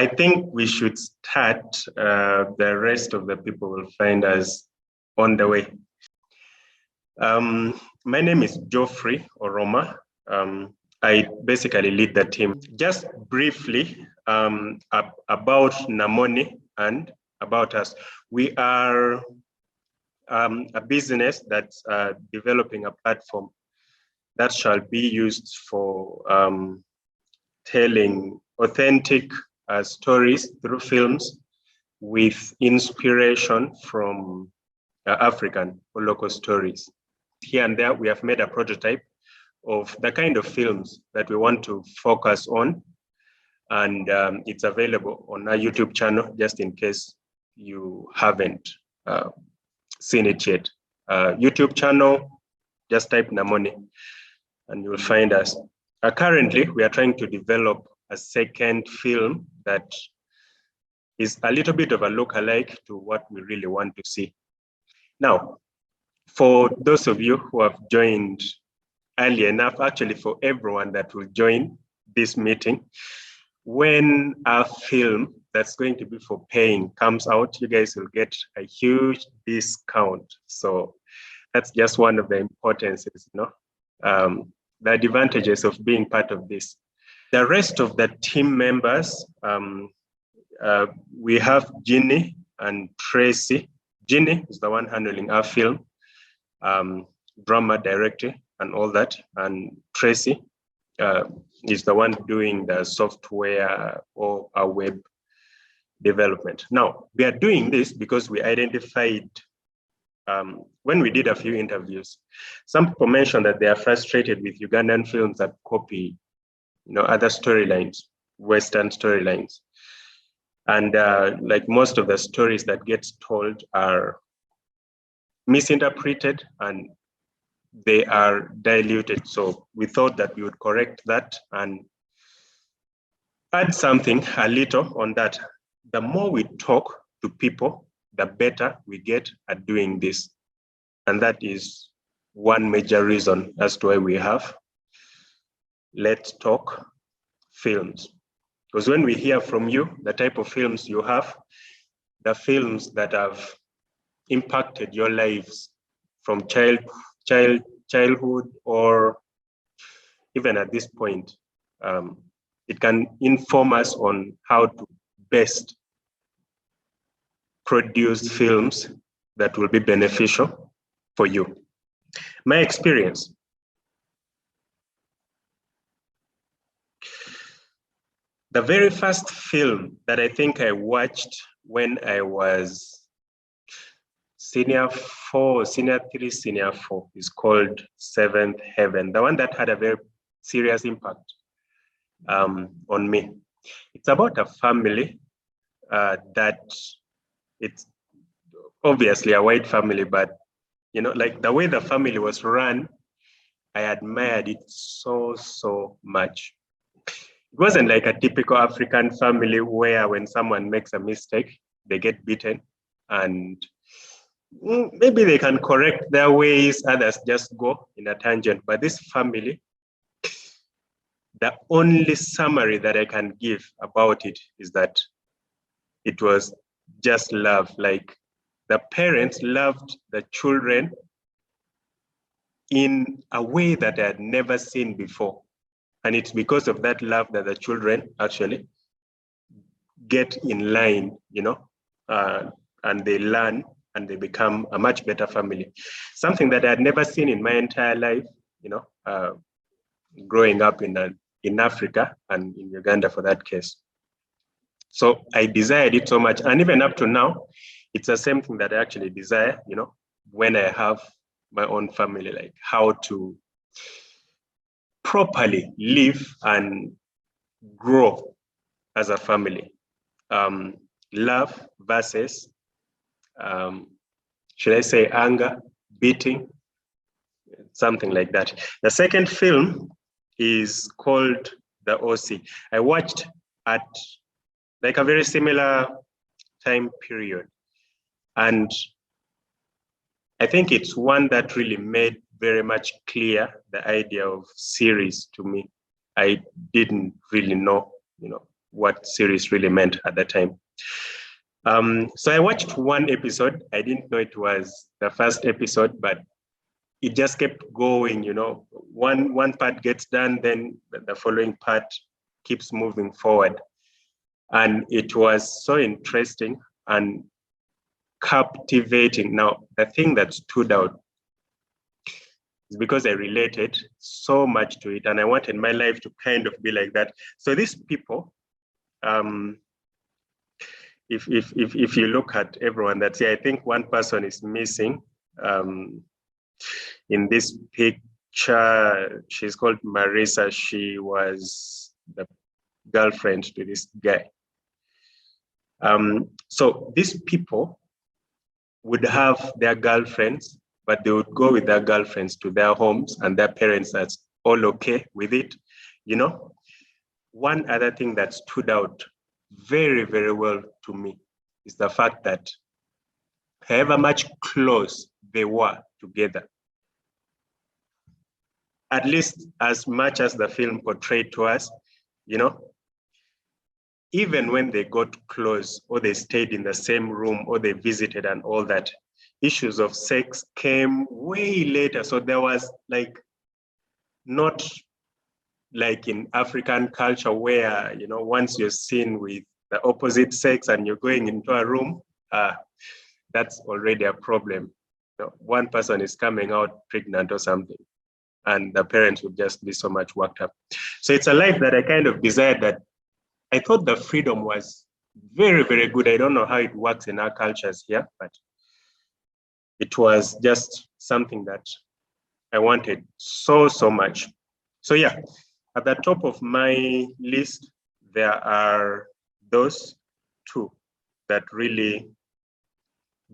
I think we should start. The rest of the people will find us on the way. My name is Geoffrey Oroma. I basically lead the team. Just briefly about NAMONI and about us. We are a business that's developing a platform that shall be used for telling authentic stories through films with inspiration from African or local stories. Here and there, we have made a prototype of the kind of films that we want to focus on. And it's available on our YouTube channel, just in case you haven't seen it yet. YouTube channel, just type NAMONI and you'll find us. Currently, we are trying to develop a second film that is a little bit of a look-alike to what we really want to see. Now, for those of you who have joined early enough, actually for everyone that will join this meeting, when a film that's going to be for paying comes out, you guys will get a huge discount. So that's just one of the importances, the advantages of being part of this. The rest of the team members, we have Ginny and Tracy. Ginny is the one handling our film, drama, director, and all that. And Tracy is the one doing the software or our web development. Now, we are doing this because we identified, when we did a few interviews, some people mentioned that they are frustrated with Ugandan films that copy, other storylines, Western storylines. And like most of the stories that get told are misinterpreted and they are diluted. So we thought that we would correct that and add something a little on that. The more we talk to people, the better we get at doing this. And that is one major reason as to why we have Let's Talk Films. Because when we hear from you, the type of films you have, the films that have impacted your lives from childhood or even at this point, it can inform us on how to best produce films that will be beneficial for you. My experience. The very first film that I think I watched when I was senior 3, senior 4 is called Seventh Heaven, the one that had a very serious impact on me. It's about a family that it's obviously a white family, but like the way the family was run, I admired it so much. It wasn't like a typical African family where when someone makes a mistake, they get beaten and maybe they can correct their ways, others just go in a tangent. But this family, the only summary that I can give about it is that it was just love. Like the parents loved the children in a way that I had never seen before. And it's because of that love that the children actually get in line, and they learn and they become a much better family. Something that I had never seen in my entire life, growing up in Africa and in Uganda for that case. So I desired it so much. And even up to now, it's the same thing that I actually desire, when I have my own family, like how to properly live and grow as a family. Love versus, should I say, anger, beating, something like that. The second film is called The OC. I watched at like a very similar time period. And I think it's one that really made very much clear the idea of series to me. I didn't really know, what series really meant at the time. So I watched one episode. I didn't know it was the first episode, but it just kept going, you know. One part gets done, then the following part keeps moving forward. And it was so interesting and captivating. Now, the thing that stood out is because I related so much to it, and I wanted my life to kind of be like that. So these people, if you look at everyone that's here, I think one person is missing. In this picture, she's called Marisa. She was the girlfriend to this guy. So these people would have their girlfriends, but they would go with their girlfriends to their homes, and their parents are all okay with it, you know. One other thing that stood out very, very well to me is the fact that however much close they were together, at least as much as the film portrayed to us, you know, even when they got close or they stayed in the same room or they visited and all that, issues of sex came way later. So there was like, not like in African culture where, you know, once you're seen with the opposite sex and you're going into a room, that's already a problem. You know, one person is coming out pregnant or something, and the parents would just be so much worked up. So it's a life that I kind of desired, that I thought the freedom was very, very good. I don't know how it works in our cultures here, but it was just something that I wanted so, so much. So yeah, at the top of my list, there are those two that really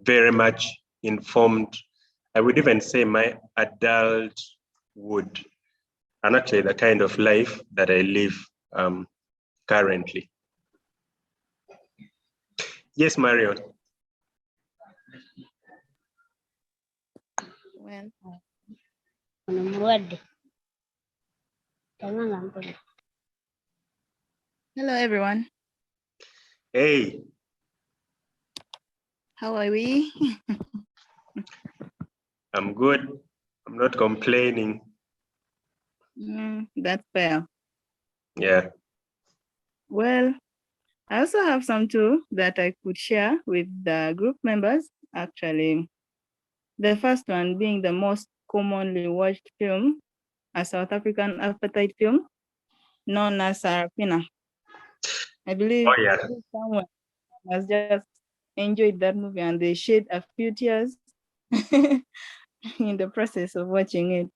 very much informed, I would even say, my adulthood, and actually the kind of life that I live currently. Yes, Marion. Well, hello everyone. Hey. How are we? I'm good. I'm not complaining. That's fair. Yeah. Well, I also have some too that I could share with the group members. Actually, the first one being the most commonly watched film, a South African apartheid film known as Sarafina. I believe someone has just enjoyed that movie and they shed a few tears in the process of watching it.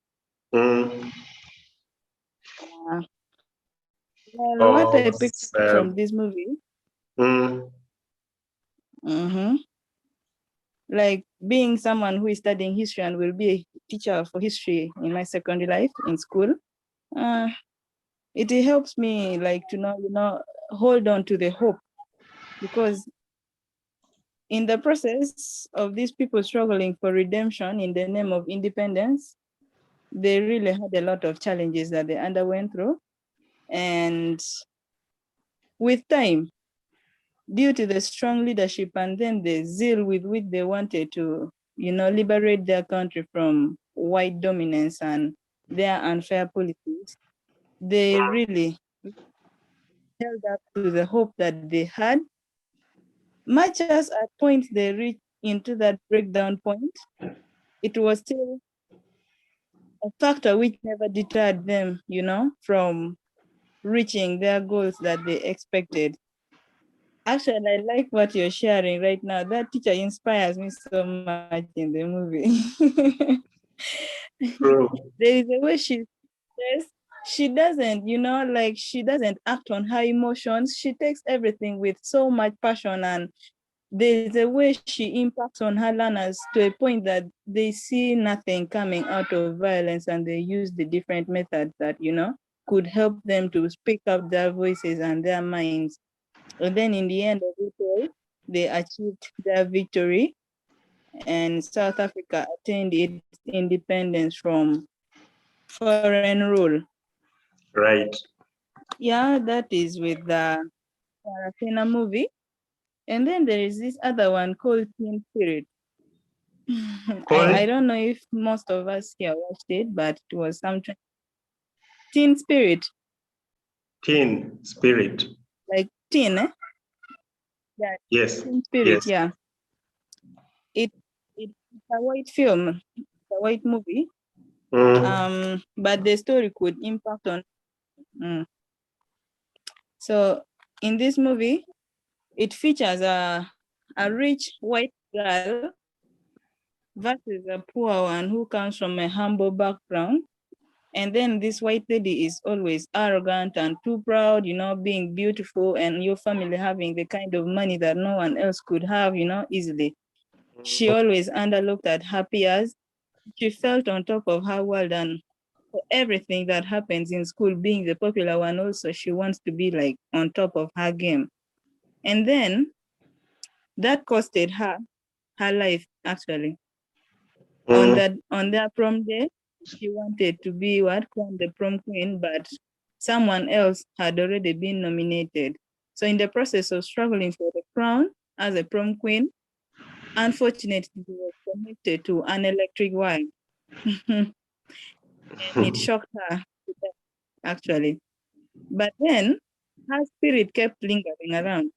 Well, what I picked from this movie, like being someone who is studying history and will be a teacher for history in my secondary life in school, it helps me like to know, hold on to the hope, because in the process of these people struggling for redemption in the name of independence, they really had a lot of challenges that they underwent through. And with time, due to the strong leadership and then the zeal with which they wanted to, liberate their country from white dominance and their unfair policies, they really held up to the hope that they had. Much as at points they reached into that breakdown point, it was still a factor which never deterred them, from reaching their goals that they expected. Actually, I like what you're sharing right now. That teacher inspires me so much in the movie. There is a way she says, she doesn't, she doesn't act on her emotions. She takes everything with so much passion, and there's a way she impacts on her learners to a point that they see nothing coming out of violence, and they use the different methods that, could help them to speak up their voices and their minds. And then in the end of it all, they achieved their victory, and South Africa attained its independence from foreign rule. Right. Yeah, that is with the Sarafina movie. And then there is this other one called Teen Spirit. I don't know if most of us here watched it, but it was something. Teen Spirit. Teen Spirit. Like teen, eh? Yeah. Yes. Teen Spirit, yes. yeah. It's a white film, it's a white movie. But the story could impact on. So in this movie, it features a rich white girl versus a poor one who comes from a humble background. And then this white lady is always arrogant and too proud, you know, being beautiful, and your family having the kind of money that no one else could have, you know, easily. She always underlooked at her peers. She felt on top of her world, and for everything that happens in school, being the popular one also, she wants to be like on top of her game. And then that costed her life, actually. On that prom day, she wanted to be crowned the prom queen, but someone else had already been nominated. So in the process of struggling for the crown as a prom queen, unfortunately, she was connected to an electric wire. And it shocked her to death, actually. But then her spirit kept lingering around.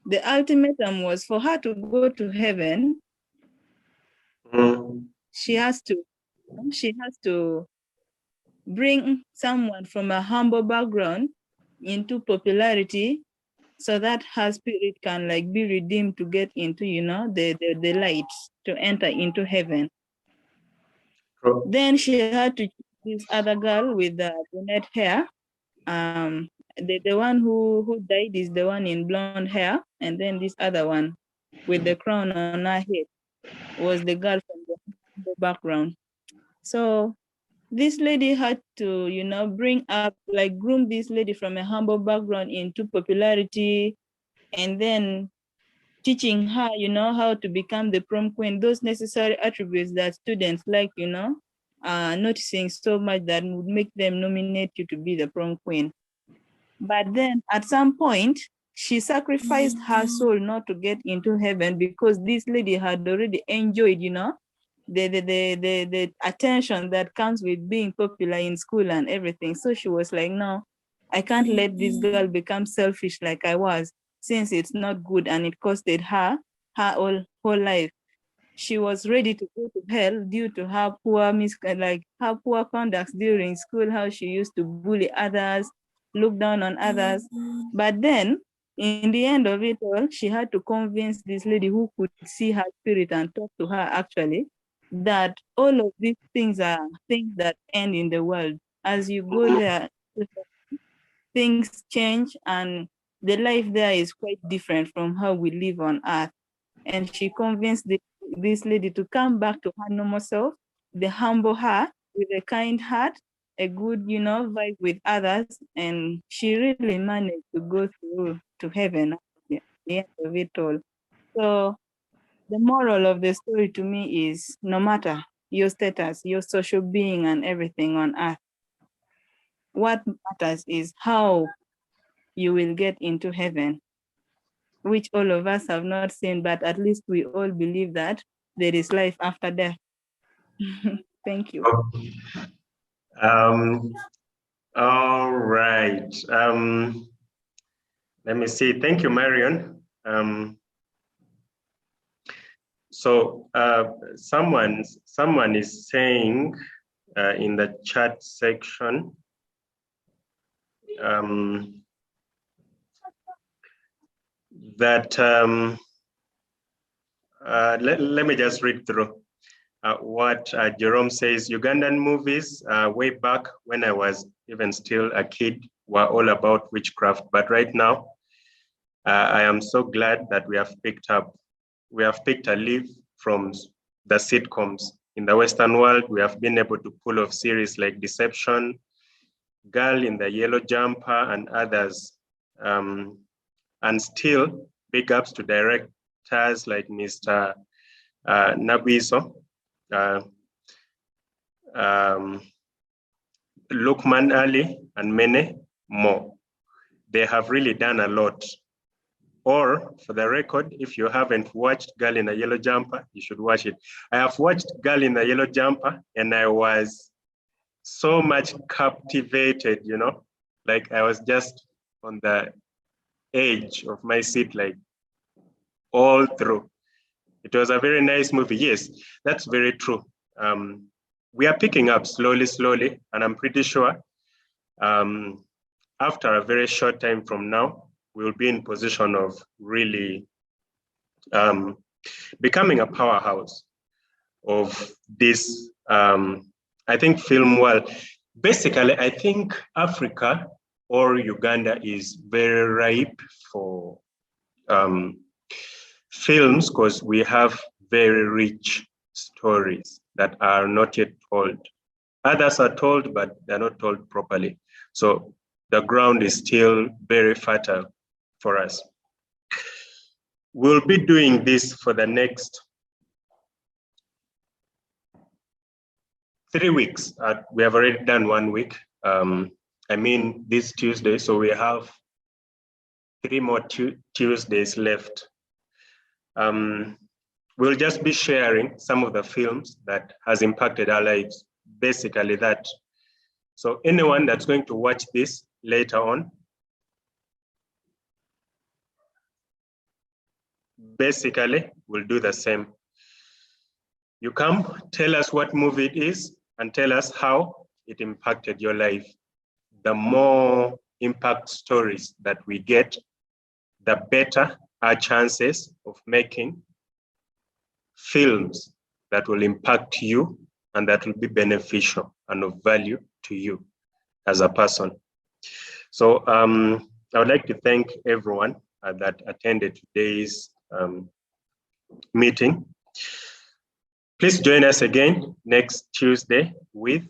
The ultimatum was for her to go to heaven. She has to bring someone from a humble background into popularity, so that her spirit can like be redeemed to get into, you know, the light, to enter into heaven. Then she had to choose this other girl with the brunette hair. The one who died is the one in blonde hair, and then this other one with the crown on her head was the girl from the background. So this lady had to, you know, groom this lady from a humble background into popularity, and then teaching her, you know, how to become the prom queen, those necessary attributes that students like, you know, noticing so much that would make them nominate you to be the prom queen. But then at some point, she sacrificed her soul not to get into heaven, because this lady had already enjoyed, you know, the attention that comes with being popular in school and everything. So she was like, no, I can't let this girl become selfish like I was, since it's not good and it costed her whole life. She was ready to go to hell due to her poor conduct during school, how she used to bully others, look down on others. But then in the end of it all, she had to convince this lady who could see her spirit and talk to her actually, that all of these things are things that end in the world. As you go there, things change, and the life there is quite different from how we live on earth. And she convinced this lady to come back to her normal self, the humble her with a kind heart, a good, you know, vibe with others. And she really managed to go through to heaven at the end of it all. So the moral of the story to me is, no matter your status, your social being and everything on earth, what matters is how you will get into heaven, which all of us have not seen, but at least we all believe that there is life after death. Thank you. All right. Let me see. Thank you, Marion. So someone is saying in the chat section, that let me just read through what Jerome says. Ugandan movies way back when I was even still a kid were all about witchcraft, but right now I am so glad that we have picked a leaf from the sitcoms. In the Western world, we have been able to pull off series like Deception, Girl in the Yellow Jumper, and others. And still, big ups to directors like Mr. Nabiso, Loukman Ali, and many more. they have really done a lot. Or for the record, if you haven't watched Girl in a Yellow Jumper, you should watch it. I have watched Girl in a Yellow Jumper and I was so much captivated, you know, like I was just on the edge of my seat, like all through. It was a very nice movie. Yes, that's very true. We are picking up slowly, and I'm pretty sure after a very short time from now, we'll be in position of really becoming a powerhouse of this, I think, film world. Basically, I think Africa or Uganda is very ripe for films because we have very rich stories that are not yet told. Others are told, but they're not told properly. So the ground is still very fertile for us. We'll be doing this for the next 3 weeks. We have already done 1 week. I mean, this Tuesday, so we have 3 more Tuesdays left. We'll just be sharing some of the films that has impacted our lives, basically that. So anyone that's going to watch this later on, basically will do the same. You come, tell us what movie it is, and tell us how it impacted your life. The more impact stories that we get, the better our chances of making films that will impact you and that will be beneficial and of value to you as a person. So I would like to thank everyone that attended today's meeting. Please join us again next Tuesday with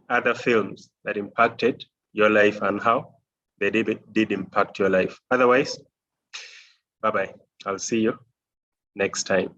other films that impacted your life and how they did impact your life. Otherwise, bye-bye. I'll see you next time.